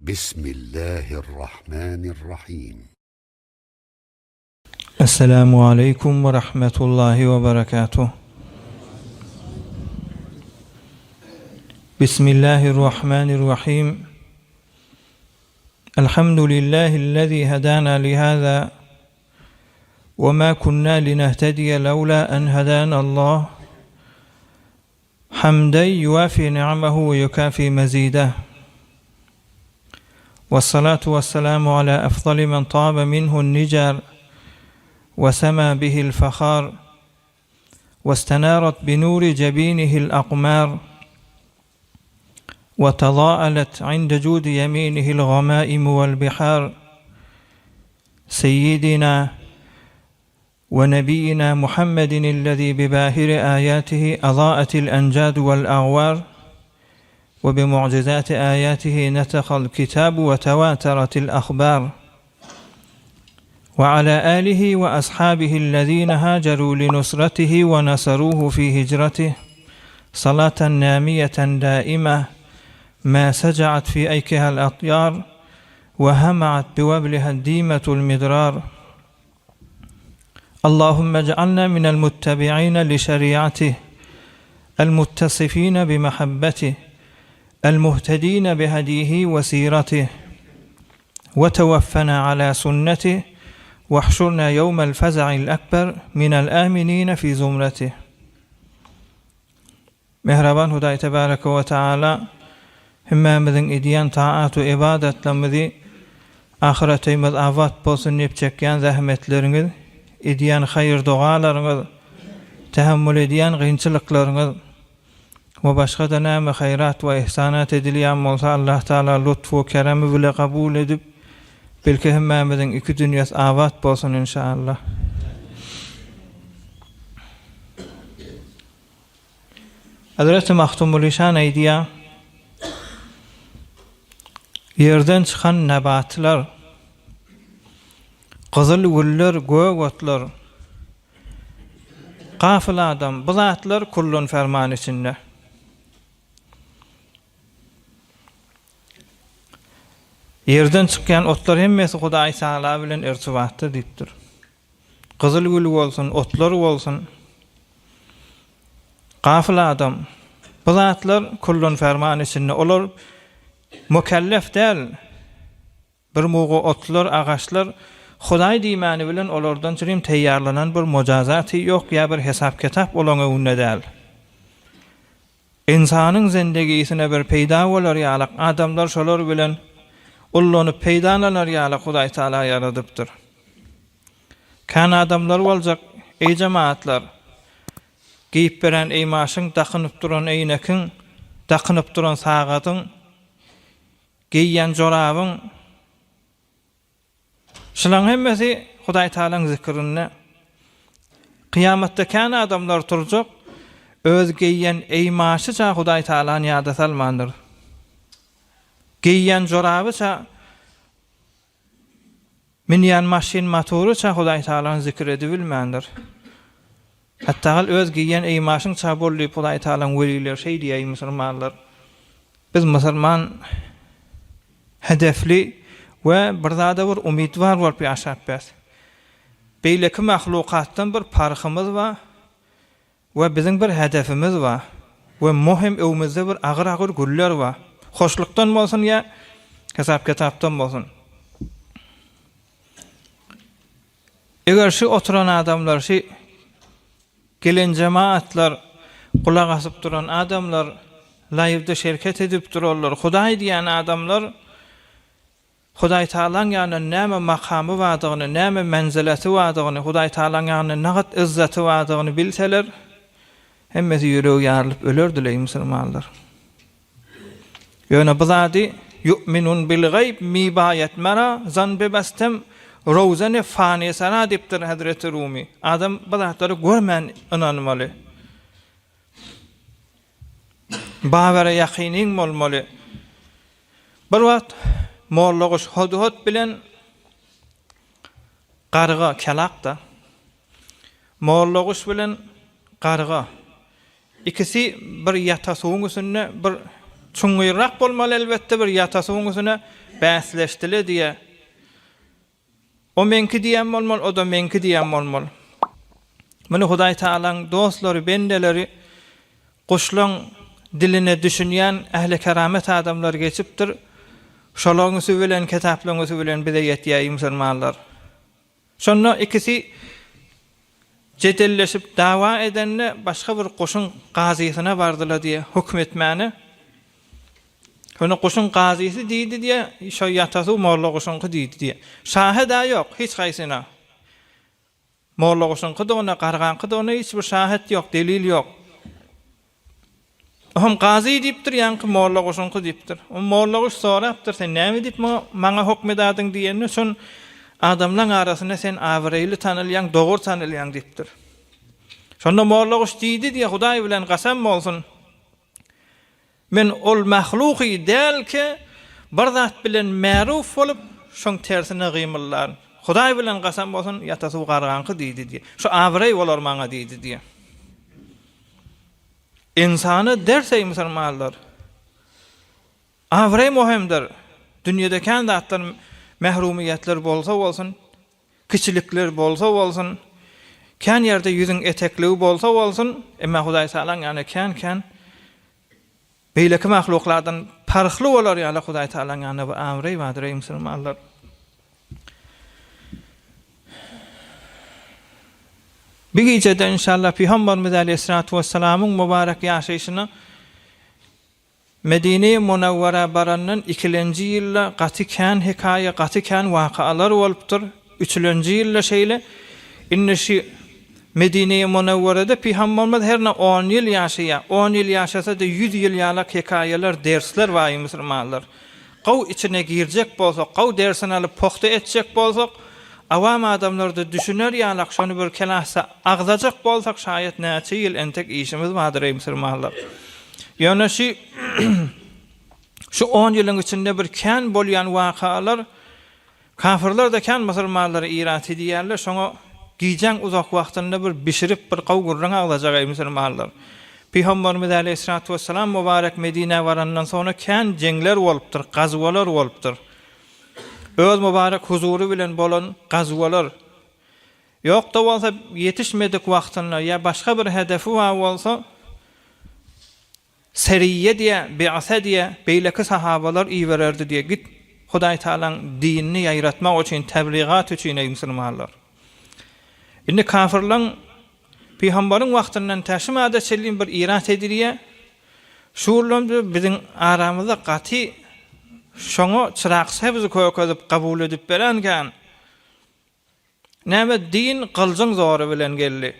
بسم الله الرحمن الرحيم. السلام عليكم ورحمة الله وبركاته. بسم الله الرحمن الرحيم. الحمد لله الذي هدانا لهذا وما كنا لنهتدي لولا أن هدانا الله، حمدا يوافي نعمه ويكافي مزيده، والصلاة والسلام على أفضل من طاب منه النجار وسما به الفخار، واستنارت بنور جبينه الأقمار، وتضاءلت عند جود يمينه الغمائم والبحار، سيدنا ونبينا محمد الذي بباهر آياته أضاءت الأنجاد والأغوار، وبمعجزات آياته نتخ الكتاب وتواترت الأخبار، وعلى آله وأصحابه الذين هاجروا لنصرته ونصروه في هجرته صلاة نامية دائمة ما سجعت في أيكها الأطيار وهمعت بوبلها الديمة المدرار. اللهم اجعلنا من المتبعين لشريعته، المتصفين بمحبته، المهتدين بهديه وسيرته، وتوفنا على سنته، واحشرنا يوم الفزع الأكبر من الآمنين في زمرته. Mehraban Hudaý Tebareke ve Teala hemmemizin ediyen taat ve ibadetlerimizi ahiretimiz avat bolsun dep çekýän zähmetleriniz, ediyen hayır dualarınız, tahammül ediyen gynçylyklaryňyz ve başga da näme hayrat ve ihsanat edilýän bolsa Allah Taala lütfu ve keremi bile kabul edip belki hemmemizin iki dünyas avat bolsun inşallah. Hazreti Mahtumul İşan aýdýar, yerden çıkan nebatlar, kızıl güller, göğ otlar, gafil adam, bu zatlar kullun ferman içinde. Yerden çıkan otlar hemmesi Hudaý Taala bilen irtibatda dipdir. Kızıl gül bolsun, otlar bolsun, gafil adam, bu zatlar kullun ferman içinde. Olar mükellef däl. Bir mugu otlar, agaçlar Hudaý diýmani bilen olardan çyrim teýýarlanan bir mucazaty ýok ýa bir hesap kitap olana ünne däl. İnsanyň zindegisine bir peýda bolar ýalyk adamlar şolar bilen ullanyp peýdalanar ýalyk Hudaý Taala ýaradypdyr. Kan adamlar boljak, ey jemaatlar, giýip beren eýmaşyň, dakynyp duran eýnekiň, dakynyp duran sagatyň, giýýän jorabyň, şulaň hemmesi Hudaý Taalaň zikrini. Kıyamatda kan adamlar turjak, öz giýýän eýmaşyça Hudaý Taalany ýada salmandyr. Giýýän jorabyça, minýän maşyn motoruça Hudaý Taalany zikir edibilmändir. Hatta öz giýýän eýmaşyň çabolly Hudaý Taalaň weliler şey diýýär musulmanlar. Biz musulman hedefli ve bir zada bir umidvar bolup ýaşapbys. Beýleki mahlukatdan bir parhymyz bar we biziň bir hedefimiz bar we muhim öwümizde bir agyr-agyr güller bar. Hoşlukdan bolsun ýa hesap kitapdan bolsun. Eger şu oturan adamlar, şu gelen cemaatlar, kulak asyp duran adamlar, laýypda şerket edip durarlar, Hudaý diýen adamlar, Hudaý Taalaň ýanyna näme makamy bardygyny, näme menzileti bardygyny, Hudaý Taalaň ýanyna nagat izzeti bardygyny bilseler, hemmesi ýüregi ýarylyp ölerdiler musulmanlar. Ýöne bu zady yu'minun bil gayb mi bayet mara zanbe bastem rozane fani sana dipdir Hazreti Rumi. Adam bu zatlary görmän inanmaly. Bawara ýakynyň bolmaly. Bir wagt mollagyş hodhot bilen garga kelakda. Mollagyş bilen garga. İkisi bir ýatasyň üstünde bir çuňyrak bolmaly elbetde bir ýatasyň üstüne bäsleşdile diye. O menki diýen bolmaly, o da menki diýen bolmaly. Muny Hudaý Taalaň dostlary, bendeleri kuşlaň diline düşünýän ähli keramet adamlar geçipdir. Şolaňysy bilen, kitaplaňysy bilen bize ýetýär musulmanlar. Şonda ikisi jedelleşip dawa edenle başga bir koşun gazysyna bardylar diye hükmetmäni. Şonu koşun gazysy diýdi diye, şo ýatasy molla koşunky diýdi diye. Şahid da ýok, hiç gaýsyna. Molla koşunky da ona, garganky da ona hiç bir şahid ýok, delil ýok. Hem gazy diýipdir, ýa-ni molla koşunky diýipdir. O molla koş sorapdyr, sen näme diýip maňa hukmedadyň diýeni, şon adamlaryň arasyna sen awreýli tanylýan, dogry tanylýan diýipdir. Şonda molla koş diýdi diye Hudaý bilen gasam bolsun. Men ol mahluqy dälki bir zat bilen ma'ruf bolup şoň tersine gymyllar. Hudaý bilen gasam bolsun, ýatasy garganky diýdi diye. Şu awrey bolar maňa diýdi diye. İnsany dersey musulmanlar. Awrey muhimdir. Dünýede kän zatlar mehrumiýetler bolsa bolsun, kiçilikler bolsa bolsun, kän ýerde ýüzüň etekligi bolsa bolsun, emma Hudaý Taala ýani kän beýleki mahluklardan farkly bolar ýa-ni Hudaý Taala ýani bu awrey wadyr musulmanlar. Bir gecede inşallah Peygamberimiz Aleyhissalatu vesselam'ın mübarek ýaşaýyşyny Medine-i Munawwara barandan 2-nji ýylda gaty kän hikaye, gaty kän wakalar bolupdyr. 3-nji ýylda şeýle inneşi Medine-i Munawwarada Peygamberimiz herne 10 ýyl ýaşaýar. 10 ýyl ýaşasa da 100 ýyl ýalyk hikayeler, dersler waý musulmanlar. Gaw içine girjek bolsak, gaw dersini alyp pohta etjek bolsak, awam adamlar da düşüner ýalyk şonu bir kelasa agzajak bolsak şaýat näçe ýyl entek işimiz bardyr musulmanlar. Ýöne şu 10 ýylyň içinde bir kän bolýan wakalar kafirler de kän musulmanlary irat edýärler, şoňa giýjäň uzak wagtynda bir bişirip bir gaw gurran agzajak musulmanlar. Peygamberimiz Aleyhissalatu vesselam mübarek Medine barandan sonra kän jengler bolupdyr, gazwalar bolupdyr. Öz mübarek huzuru bilen bolan gazwalar. Ýok da bolsa ýetişmedik wagtynda ýa başga bir hedefi bar bolsa seriye diye, bi'ase diye beýleki sahabalar iýererdi diye git Hudaý Taalaň dinini ýaýratmak üçin, tebligat üçin ey musulmanlar. Indi kafirlaň Peýgamberiň wagtyndan täşimade çellin bir irat edilýär. Şuurlandy biziň aramyzda gaty şoňa çyraksy bizi köýködüp kabul edip berenken näme din gyljyň zory bilen geldi.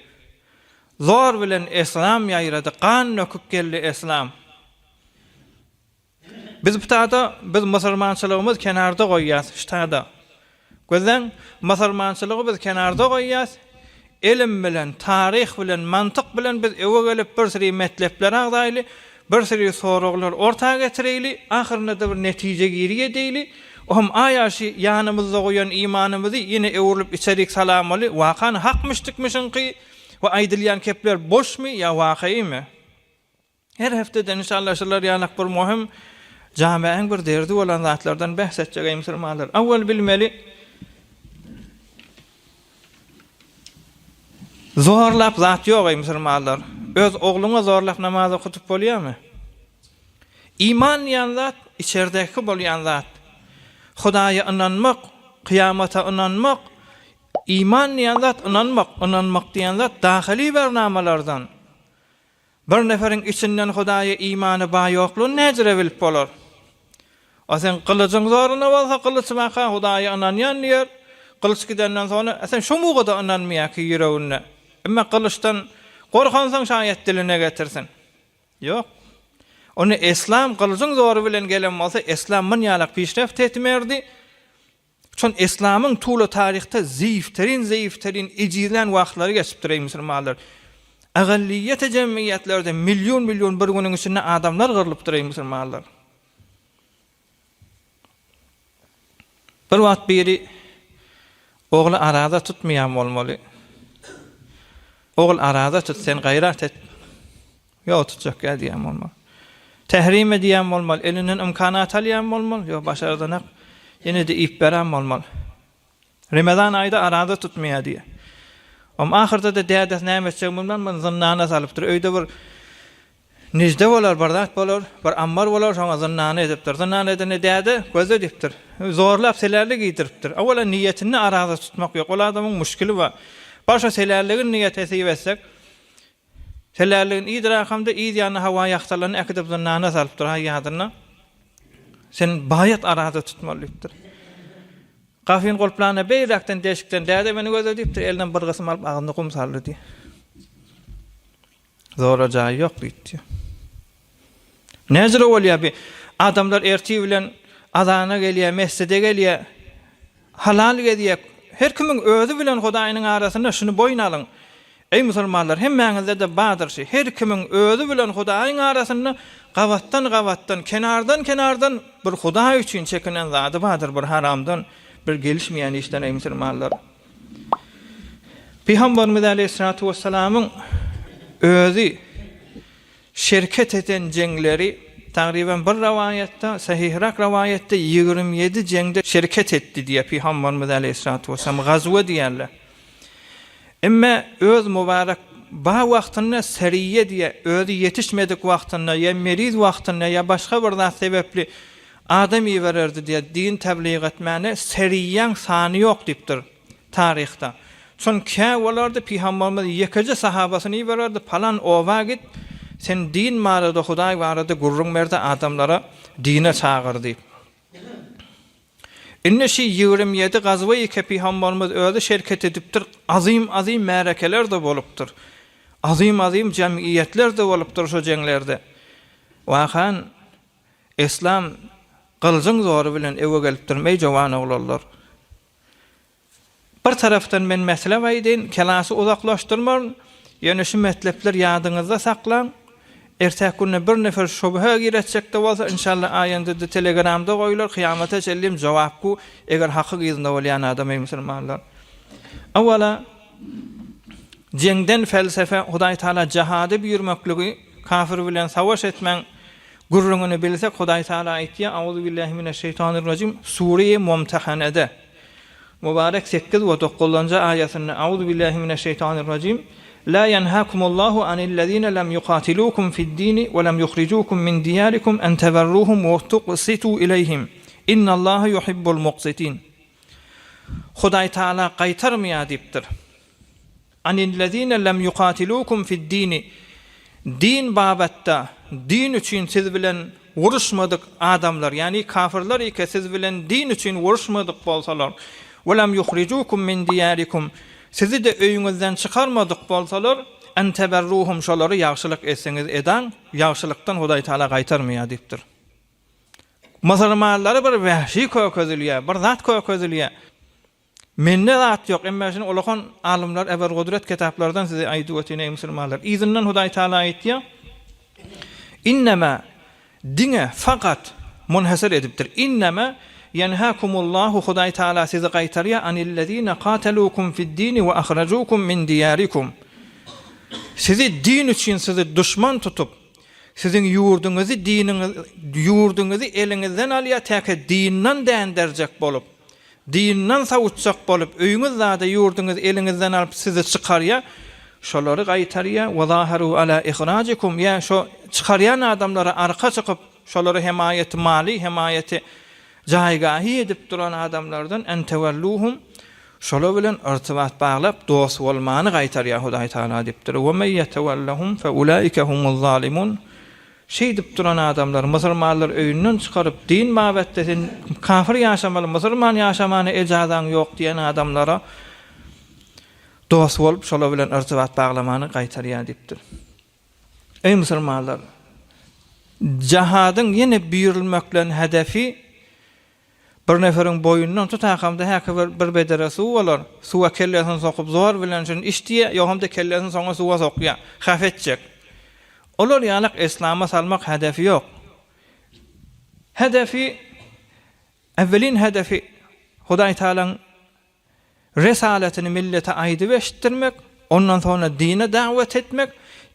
Zor bilen İslam ýaýrady, kan nöküp geldi İslam. Biz biz musulmançylygymyz kenarda goýýas, ştada. Gözden musulmançylygy biz kenarda goýýas. Elim bilen, tarih bilen, mantyk bilen biz ewe gelip bir siri metlepler agdaýly, bir siri soraglar ortaga getireyli, ahyrynda da bir netije giriýe diýli. Ohm aýaşy ýanymyzda goýan imanymyzy ýene ewrülip içerik salamaly, wakan hakmyşdykmyşynky we aýdylýan kepler boşmy ýa wakymy? Her haftadan inşallah şular ýanak bir muhim jamiň bir derdi bolan zatlardan bahs etjek musulmanlar. Awwal bilmeli zorlap zat ýok ey musulmanlar. Öz ogluňa zorlap namaz okutup bolýarmy? İman ýan zat içerdeki bolýan zat. Hudaýa inanmak, kıyamata inanmak, iman ýan zat inanmak diýen zat dahyly bernamalardan. Bir neferiň içinden Hudaýa imany bar ýoklugyny näjere bilip bolar. O sen kılıçın zoruna bolsa kılıç maka Hudaýa inanýan diýer. Kılıç gidenden sonra sen şu mugada inanmaýar ki ýüreginde. Emma kılıçdan gorkansaň şaýat diline getirsin. Ýok. Onu İslam kılıçın zoru bilen gelen bolsa İslam men ýalyk pişreft etmerdi. Şon İslamyň tuğla tarihte zayıfterin icilen wagtlary geçipdir ey musulmanlar. Agalliyet cemiyetlerde milyon bir günün içinde adamlar gyrlypdyr ey musulmanlar. Bir wagt biri oğlu arada tutmayan bolmaly. Oğul arada tut, sen gayrat et. Yo tutacak diýen bolmaly. Tehrim ediyen bolmaly, elinden imkanat alýan bolmaly. Yo başardan Yine de ip berem olmalı. Ramazan ayda arada tutmaya diye. Ama ahirde de dädes näme etjek bilmem, men zannana salypdyr. Öýde bir nejde bolar, bardat bolar, bir ammar bolar, şoňa zannana edipdir. Zannana edene däde, göze dipdir. Zorlap selerli giydiripdir. Awala niýetini arada tutmak ýok. Ol adamyň müşkili bar. Başa selerligin niýet etip etsek, selerligin idrakamda ýa-da hawa ýaktalaryny ekidip zannana salypdyr haýadyna. Sen bayat arada tutmalydyr. Gafin golplana beýrakdan deşikden däde meni göze dipdir. Elden bir gysym alyp agyny kum saldy. Zora jaý ýok diýdi. Näzir bolýar bi adamlar erti bilen azana gelýär, mescide gelýär. Halal gedýär. Her kimiň özü bilen Hudaýynyň arasynda şunu boyun alyň. Ey musulmanlar, hemmäňizde de badyr şey. Her kimiň özü bilen Hudaýynyň arasynda gawattan, kenardan bir Hudaý üçin çekinen zady badyr, bir haramdan, bir gelişmeýän işden ey musulmanlar. Peygamberimiz Aleyhissalatu vesselam'ın özü şirket eden jengleri taqriban bir rivayette, sahihrak rivayette 27 jengde şirket etdi diye Peygamberimiz Aleyhissalatu vesselam gazwa diýerler. Emma öz mübarek ba wagtyna seriye diye özü yetişmedik wagtyna ya meriz wagtyna ya başga bir zat sebepli adam iwererdi diye din tebliğ etmäne seriýän sany ýok diýipdir tarihte. Çünkü olarda Peygamberimiz ýekece sahabasyny iwererdi, falan owa git, sen din marada Hudaý barada gurrun merde adamlara dine çağırdy. Inne şi 27 gazwa ýeke Peygamberimiz özü şerket edipdir. Azim märekeler de bolupdyr. Azim jemgyýetler de bolupdyr şo jenglerde. Wahan İslam gyljyň zory bilen ewe gelipdirmeý jowan oglarlar. Bir taraftan men mesele baýdyn, kelasy uzaklaşdyrmar, ýöne şu metlepler ýadyňyzda saklan. Ertäk günü bir nefer şubha giretjek de bolsa inşallah aýanda da Telegramda goýular, kıyamata çellim jogapku eger haky gyzynda bolýan adam ey musulmanlar. Awala jengden felsefe Hudaý Taala jihady buyurmakligi, kafir bilen savaş etmen gurrungyny bilsek Hudaý Taala aýtdy: "Auzu billahi mineşşeytanirracim" Sure-i Mumtahanada. Mübarek 8 we 9-njy aýatyny Auzu billahi mineşşeytanirracim. La yenhakumullahu anillezine lem yuqatilukum fid-din ve lem yukhrijukum min diyarikum an tabarruhum ve tuqsitu ilayhim. İnnallaha yuhibbul muqsitin. Hudaý Taala gaýtarmaya diýipdir. Anillezine lem yuqatilukum fid-din. Din babatda, din üçin siz bilen uruşmadyk adamlar, yani kafirler ike siz bilen din üçin uruşmadyk bolsalar, ve lem yukhrijukum min diyarikum. Sizi de öýüňizden çykarmadyk bolsalar, an tabarruhum şolary ýagşylyk etseňiz eden, ýagşylykdan Hudaý Taala gaýtarmaya diýipdir. Musulmanlary bir wahşy kökezilýär, bir zat kökezilýär. Menne zat ýok, emma şunu ulakan alimler eber gudret kitaplardan size aýdyp ötýän musulmanlar. İzinden Hudaý Taala aýtdy: "İnnema dine fakat munhasir edipdir. İnnema yenhakumullahu Hudaý Taala sizi gaýtarýar anillezine qatalukum fid-din we akhrajukum min diyarikum." Sizi din üçin sizi düşman tutup, sizin ýurduňyzy eliňizden alýar, täke dinden dänderjek bolup, dinden sawutjak bolup, öýüňiz zada ýurduňyz eliňizden alyp sizi çykarýar, şolary gaýtarýar. "Wa zaharu ala ikhrajikum" ya şo çykarýan adamlara arka çykyp, şolary himayeti mali, himayeti jaýgahy edip duran adamlardan entewalluhum şola bilen irtibat baglap dost bolmany gaýtarýar Hudaý Taala diýipdir. "Wa may yetawallahum fa ulaika humuz zalimun." Şey dip duran adamlar musulmanlar öýünden çykaryp din mabetde kafir ýaşamaly, musulman ýaşamany ejazan ýok diýen adamlara dost bolup şola bilen irtibat baglamany gaýtarýar diýipdir. Ey musulmanlar, jahadyň ýene buyurulmaklan hedefi bir neferin boyundan tutakamda häke bir bedere suw bolar. Suwa kellesini sokup zor bilen şunu işdiýe, ýa-da kellesini soňa suwa sokýar, hafetjek. Olar ýalyk İslama salmak hedefi ýok. Hedefi, evvelin hedefi Hudaý Taalaň resaletini millete aýdyp eşitdirmek, ondan sonra dine dawet etmek,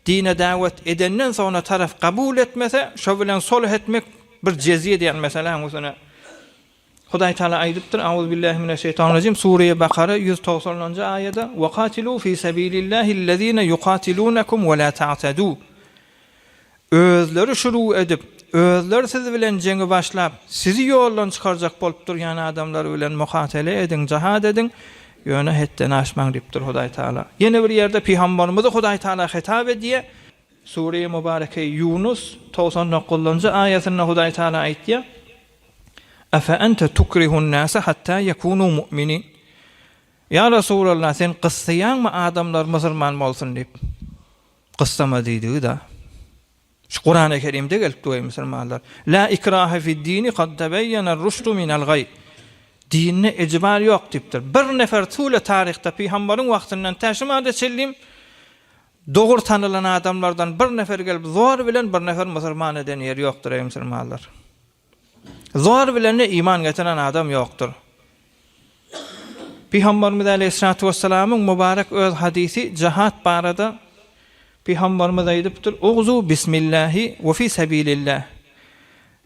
dine dawet edenden sonra taraf kabul etmese, şo bilen sulh etmek bir jeziye diýen mesele haňysyna Hudaý Taala aýdypdyr. Auzubillahi Sure-i Bakara 190-njy aýada: "Wa qatilu fi sabilillahillezina yuqatilunakum wa la ta'tadu." Özleri şuru edip, özleri siz bilen jeňi başlap, sizi ýoldan çykarjak bolup durýan adamlar bilen muhatele edin, jihad edin. Ýöne hetden aşmaň diýipdir Hudaý Taala. Ýene bir ýerde Peýgamberimize Hudaý Taala hitap edýär. Sure-i Mübareke Yunus 99-njy aýatyna Hudaý Taala aýtdy: "Afa ente tukrihun nasa hatta yakunu mu'minin." Ya Resulullah, sen qıssayanmı adamlar musulman bolsun diýip? Qıssama diýdi da. Şu Kur'an-ı Kerim'de gelip duýy musulmanlar. La ikraha fid-dini qad tabayyana ar-rushdu minal ghay. Dinne icbar ýok diýipdir. Bir nefer tüle tarihte Peýgamberiň wagtyndan täşimade çellim doğru tanılan adamlardan bir nefer gelip zor bilen bir nefer musulman eden yer ýokdur ey musulmanlar. Zor bilen iman getiren adam ýokdur. Peýgamberimiz Aleyhissalatu vesselam'ın mübarek öz hadisi cihat barada Peýgamberimiz aýdypdyr: "Ogzu bismillahi we fi sabilillah."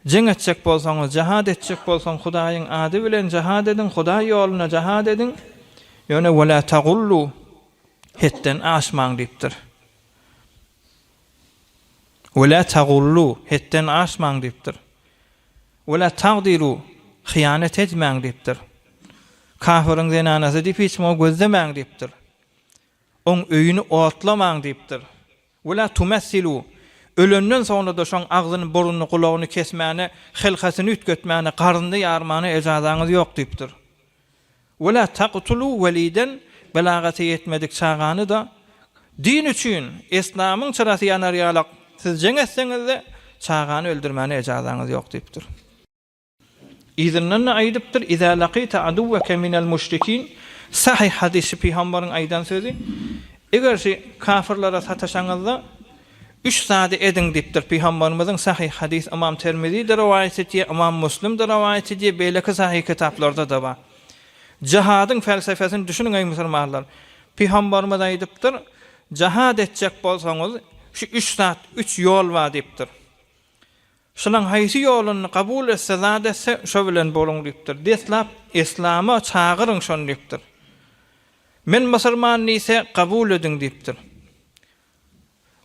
Jeng etjek bolsaňyz, jihad etjek bolsaň Hudaýyň ady bilen jihad edin, Hudaý ýoluna jihad edin. Ýöne wala tagullu, hetden aşmaň diýipdir. Wala tagullu, hetden aşmaň diýipdir. Wala tagdiru, hyýanet etmäň diýipdir. Kafirin zenanasy diýip hiç mo gözlemäň diýipdir. On öýüni otlamaň diýipdir. Wala tumassilu, ölenden sonra da şoň agzyny, burnuny, kulagyny kesmäni, hilkasyny ütgetmäni, garnyny ýarmany ejazaňyz ýok diýipdir. Wala taqtulu waliden, belagaty yetmedik çağany da din üçin, İslamyň çyrasy ýanar ýalak siz jeňetseniz de çağany öldürmäni ejazaňyz ýok diýipdir. İzinden aýdypdyr: "İza laqita aduwaka minal müşrikin." Sahih hadisi Peýgamberiň aýdan sözi. Eger kafirlara sataşaňyzda 3 saat edin diýipdir Peýgamberimiziň sahih hadis. Imam Tirmizi'de rivayet etýär, Imam Müslim'de rivayet etýär, beýleki sahih kitaplarda da bar. Jihadyň felsefesini düşünün ey musulmanlar. Peýgamberimiz aýdypdyr: "Jihad etjek bolsaňyz, şu 3 saat 3 ýol bar" diýipdir. Şolaň haýsy ýoluny kabul etse, zat etse, şo bilen boluň diýipdir. Deslap İslama çağırın şon diýipdir. Men musulman ise kabul edin diýipdir.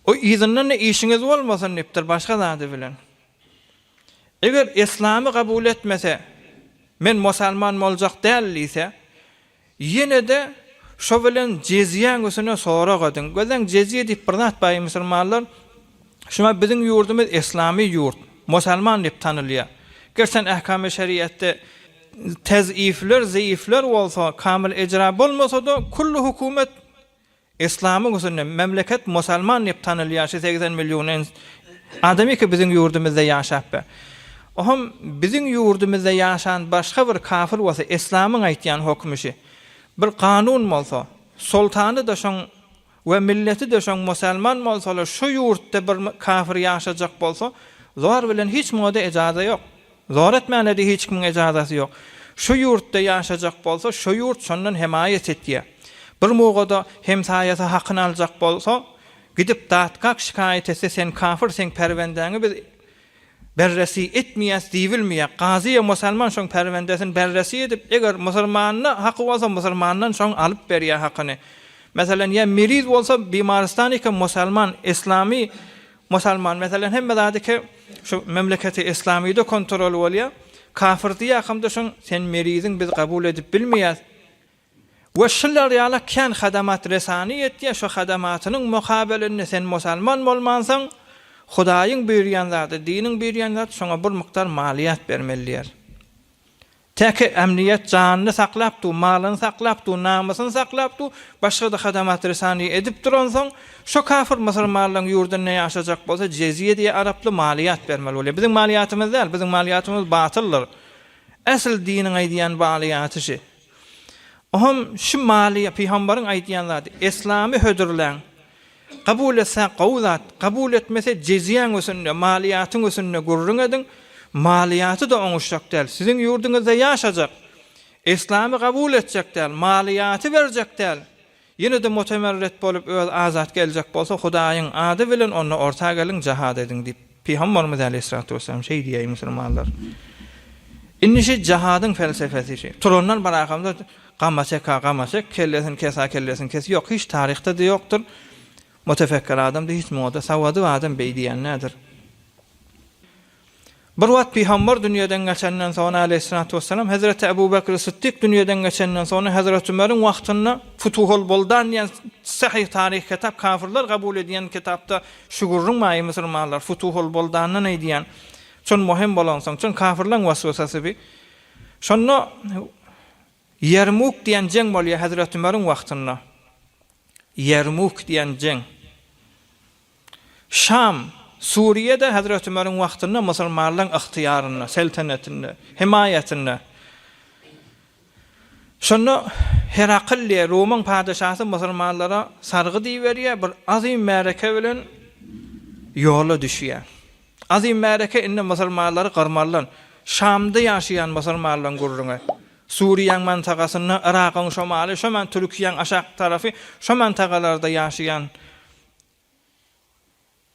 O izinden işiniz bolmasyn diýipdir başga zady bilen. Eger İslamy kabul etmese, men musulman boljak däl ise, ýene de şo bilen jizýe gösüne sorak edin. Gözen jizýe diýip bir zat baý musulmanlar, şuna biziň ýurdumyz islamy ýurt, musulman diýip tanylýar. Gerçekten ähkam-ı şeriatda tezifler, zayıflar bolsa, kamil icra bolmasa da kullu hukumet İslamyň üstünde memleket musulman diýip tanylýar. 80 milyon adamy ki biziň ýurdumyzda ýaşap. Ohum biziň ýurdumyzda ýaşan başga bir kafir bolsa, İslamyň aýtýan hukmuşy bir kanun bolsa, sultany da şoň we milleti de şoň musulman bolsalar, şu ýurtda bir kafir ýaşajak bolsa, zor bilen hiç moda ejaza ýok. Zor etmänede hiç kimin ejazasy ýok. Şu ýurtda ýaşajak bolsa, şu ýurt şondan hemaýet etýär. Bir mugada hemsaýasy hakyny aljak bolsa, gidip datkak şikayet etse, sen kafir, sen perwendeňi biz berresi etmeýäs diýilmeýär. Gazyya musulman şoň perwendesini berresi edip, eger musulmanyna haky bolsa, musulmandan şoň alyp berýär hakyny. Meselen ýa meriz bolsa, bimaristan iken musulman, islami musulman, meselen hemme zady şu memleketi İslamyda kontrol bolýar. Kafir diýär hamda şoň sen merizin biz kabul edip bilmeýäs. Ve şunlar ýaly kan hadamat resani etýär, şu hadamatynyň mukabelinde sen musulman bolmansaň, Hudaýyň berýän zady, diniň berýän zady şoňa bir miktar maliýat bermeliler. Täki emniyet janyny saklapdy, malyny saklapdy, namasyny saklapdy, başga da hadamat resani edip duransaň, şu kafir musulmanlaryň ýurdunda ýaşajak bolsa, jizye diýe araply maliýat bermeli bolýar. Biziň maliýatymyz däl, biziň maliýatymyz batyldyr. Asl diniň aýdýan maliýaty şu. Ohum şu maliýat Peýgamberiň aýdýan zady, İslamy hödürlän, kabul etse gowzat, kabul etmese jizýeň üstünde, maliýatyň üstünde gurrun edin. Maliýaty da oňuşjak däl. Siziň ýurduňyzda ýaşajak. İslamy kabul etjek däl, maliýaty berjek däl. Ýene de mutemerret bolup öz azat geljek bolsa, Hudaýyň ady bilen onu orta gelin jihad edin diýip Peýgamberimiz Aleyhissalatu vesselam şey diýýär musulmanlar. İnnişi cihadın felsefesi. Turondan barakamda qamasak, kellesin kes. Yok, hiç tarihte de yoktur. Mutefekkir adam da hiç moda savadı adam beydiyen nedir? Bir wagt Peygamber dünýeden geçenden sonra Aleyhissalatu vesselam Hazreti Ebu Bekir Sıddık dünýeden geçenden sonra Hazreti Ömer'in wagtynda Futuhul Buldan diýen sahih tarih kitap kafirler kabul ediyen kitapda şugurrun maý musulmanlar Futuhul Buldan'ı ne diýen çon muhim bolan soň çon kafirlerin waswasasy bi şonno Yermuk diýen jeng bolýar Hazreti Ömer'in wagtynda Yermuk diýen jeng Şam Suriye'de Hazreti Ömer'in wagtynda musulmanlaryň ihtiýaryna, seltenetine, himayetine. Şonu Herakliye Roman padişahı musulmanlara sargı diýberýär, bir azim märeke bilen ýola düşýär. Azim märeke inde musulmanlary garmarlan, Şamda ýaşaýan musulmanlaryň gurruna. Suriýanyň mantagasyna, Irakyň şomaly, şoman Türkiýanyň aşak tarafy, şo mantagalarda ýaşaýan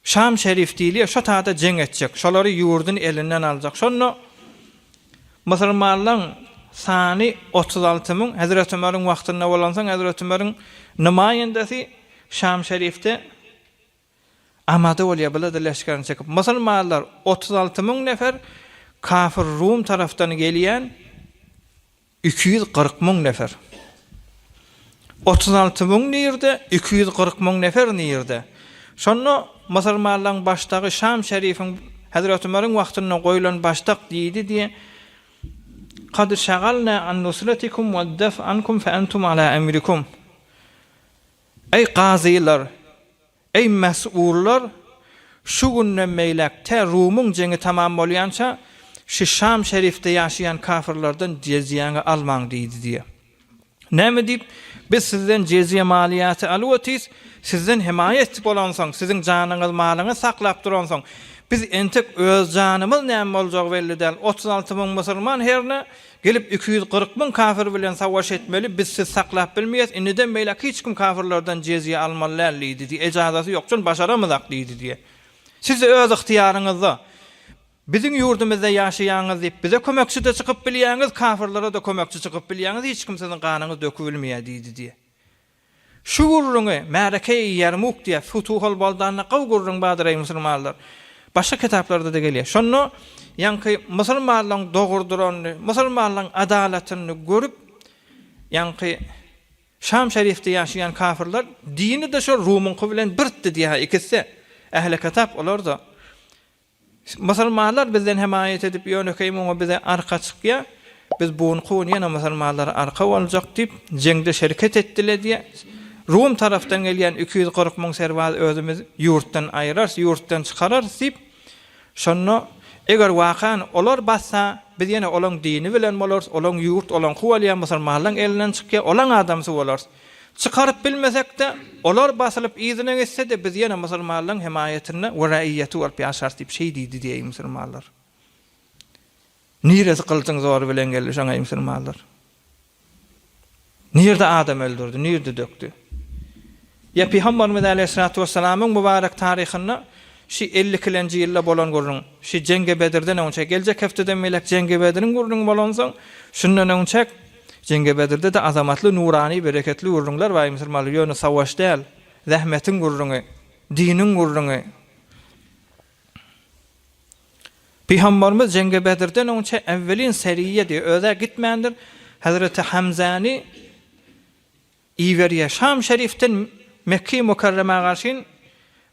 Şam şerif diýilýär, şo taýda jeng etjek, şolary ýurdun elinden aljak. Şonu musulmanlaryň sany 36 000, Hazreti Ömer'in wagtynda bolansaň Hazreti Ömer'in namaýendesi Şam şerifde amada bolýar biladi leşkerini çekip. Musulmanlar 36 000 nefer, kafir Rum tarafdan gelýän 240 000 nefer. 36 000 nirde, 240 000 nefer nirde. Şonu musulmanlaryň başdagy Şam şerifin Hazreti Ömer'in wagtynda goýulan başdak diýdi diye qad şagalna an nusratikum wa daf ankum fa antum ala amrikum. Ey qazylar, ey mes'ullar, şu günden meýlekte Rumyň jengi tamam bolýança şu Şam şerifde ýaşaýan kafirlerden jizýäni almaň diýdi diye. Näme diýip biz sizden jizye maliýaty alýarys, sizden himayet bolansaň, sizin janyňyz malyňy saklap duransaň, biz entek öz janymyz näme boljak belli däl. 36 000 musulman herne gelip 240 000 kafir bilen savaş etmeli, biz siz saklap bilmeýäs. Indiden meýlek hiç kim kafirlerden jizye almalylar diýdi diye, ejazasy ýokçun başaramyzak diýdi diye. Siz öz ihtiýaryňyzda bizim ýurdumyzda ýaşaýaňyz diýip bize kömekçi de çykyp bilýäňiz, kafirlere de kömekçi çykyp bilýäňiz, hiç kim sizin ganyňyz dökülmeýär diýdi diye. Şu gurruňy Märeke-i Yermuk diýe Futuhul Buldan'a gaw gurruň badyry musulmanlar. Başga kitaplarda da gelýär. Şonu ýanky musulmanlaryň dogurdurany, musulmanlaryň adalatyny görüp ýanky Şam şerifde ýaşaýan kafirler dini de şo Rumyň bilen birdi diýär ikisi. Ähli kitap olar da musulmanlar bizden himayet edip ýönekeýmüň bize arka çykýar. Biz buny gowy ýene musulmanlara arka boljak diýip jengde şerket etdiler diýe. Rum taraftan gelýän 240 000 serwaz özümiz ýurtdan aýyrar, ýurtdan çykarar diýip şonu eger wakan olar bassa biz ýene olaň dini bilen bolars, olaň ýurt, olaň howalýan musulmanlaryň elinden çykýar, olaň adamsy bolars. Çıkarıp bilmesek de olar basılıp izine geçse de biz yine musulmanlaryň himayetine we raiyeti bolup ýaşar diýip şey diýdi diýe musulmanlar. Niresi kılıçın zor bilen geldi şoňa musulmanlar. Nirde adam öldürdü, nirde döktü. Ya Peygamberimiz Aleyhissalatu vesselam'ın mübarek tarihinde şu 50-nji ýylda bolan gurrun, şu Jenge Bedirden öňçe geljek hefteden melek Jenge Bedir'in gurrun bolansaň, şundan öňçe Jenge Bedir'de de azamatly, nurani, bereketli gurrunlar we musulmanlar ýöne savaş däl, zähmetin gurruny, dinin gurruny. Peygamberimiz Jenge Bedir'den öňçe evvelin seriýe diýe öze gitmändir. Hazreti Hamzany iweriýe Şam şerifden Mekke Mukarrama garşyn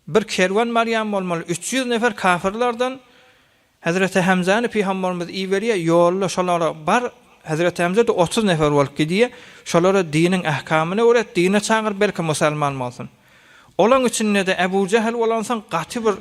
bir kerwan Maryam bolmaly 300 nefer kafirlerden Hazreti Hamzany Peygamberimiz iweriýe ýolla şolara bar. Hazreti Hamza da 30 nefer bolup gidiýär. Şolara dinin ähkamyny öğret, dine çağır belki musulman bolsun. Olaň üçin de Ebu Cehil bolansaň gaty bir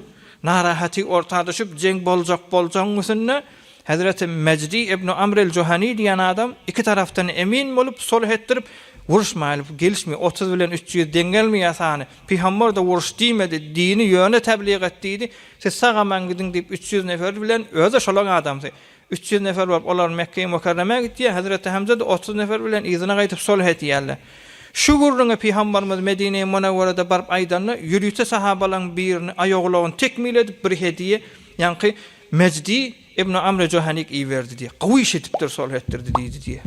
narahaty ortada düşüp jeng boljak boljaňysyny Hazreti Mecdi ibn Amr el-Juhani diýen adam iki taraftan emin bolup sulh etdirip vuruşmaýyp gelişmi 30 bilen 300 dengelmeýär sany. Peygamber de vuruş diýmedi, dini ýöne tebliğ etdi. Siz sagaman gidin diýip 300 nefer bilen öze şolaň adamdy. 300 nefer bolup olar Mekke-i Mukarrama gitdi. Hazreti Hamza da 30 nefer bilen izine gaýtyp sulh etýärler. Şu gurruna Peygamberimiz Medine-i Munawwarada barp aýdanly ýürüýse sahabalaryň birini aýoglaryny tekmil edip bir hediýe, ýanky Mecdi İbn Amr Johanik iyi verdi diye. Qawy işitipdir sol ettirdi deydi diye.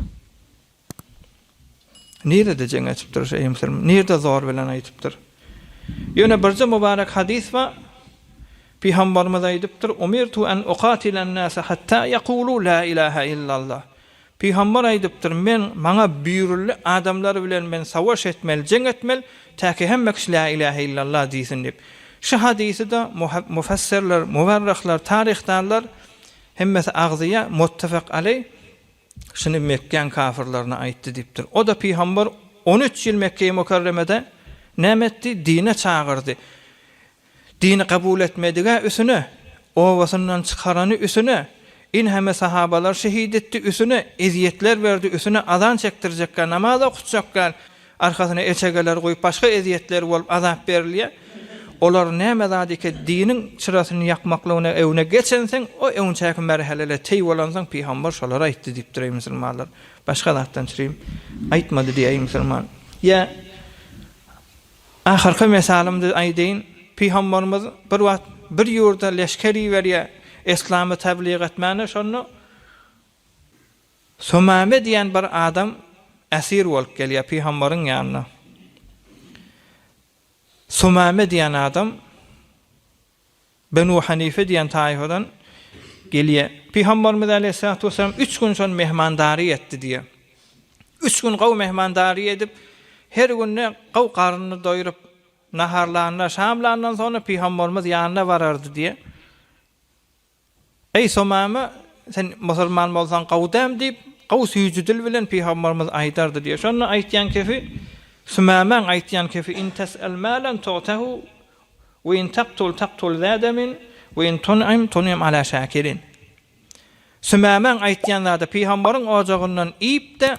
Nerede cengetipdir şey Müslüman? Nerede zor bilen aytıpdır? Yöne birce mübarek hadis var. Peygamberimiz aytıpdır: "Umirtu en uqatilen nase hatta yaqulu la ilaha illallah." Peygamber aytıpdır: "Men maňa buyuruldy adamlar bilen men savaş etmel, jeng etmel, täki hemme kişi la ilaha illallah diýsin" dip. Şu hadisi de mufassirler, muvarrihler, tarihdanlar hemmesi agzyya muttafaq aley şunu Mekke kafirlerine aýtdy dipdir. O da Peygamber 13 ýyl Mekke-i Mukarremede nämetdi, dine çağırdı. Dini kabul etmedige üsüne, ovasından çıkaranı üsüne, hemme sahabalar şehit etti üsüne, eziyetler verdi üsüne, azan çektirecekler, namaz okutacaklar, arkasına eçegeler koyup başka eziyetler bolup azap beriliye. Olar näme zadike dinin çırasını yakmaklığına evine geçensen, o evin çaykı merhelele tey olansan Peygamber şolara aýtdy dipdir ey musulmanlar. Başka zattan çyrayım, aýtmady diye ey musulman. Ya ahirki mesalymdy aýdyň, Peygamberimiz bir wagt bir ýurda leşkeri berýär, İslamı tebliğ etmäne şonu Sumame diýen bir adam esir bolup gelýär Peygamberiň ýanyna. Sumame diýen adam Benu Hanife diýen taýhadan gelýär. Peygamberimiz aleyhissalatu vesselam 3 gün şon mehmandary etdi diýe. 3 gün gaw mehmandary edip her günne gaw garnyny doýurup naharlarına, şamlarından sonra Peygamberimiz ýanyna barardy diýe. Ey Sumame, sen musulman bolsan gawdam diýip, gaw süýjüdil bilen Peygamberimiz aýdardy diýe. Şonu aýtýan kefi Sumaman aýtýan kefi in tas'al malan tu'tahu we in taqtul zadamin we in tun'im ala shakirin. Sumaman aýtýan zada Peýgamberiň ojagyndan iýip de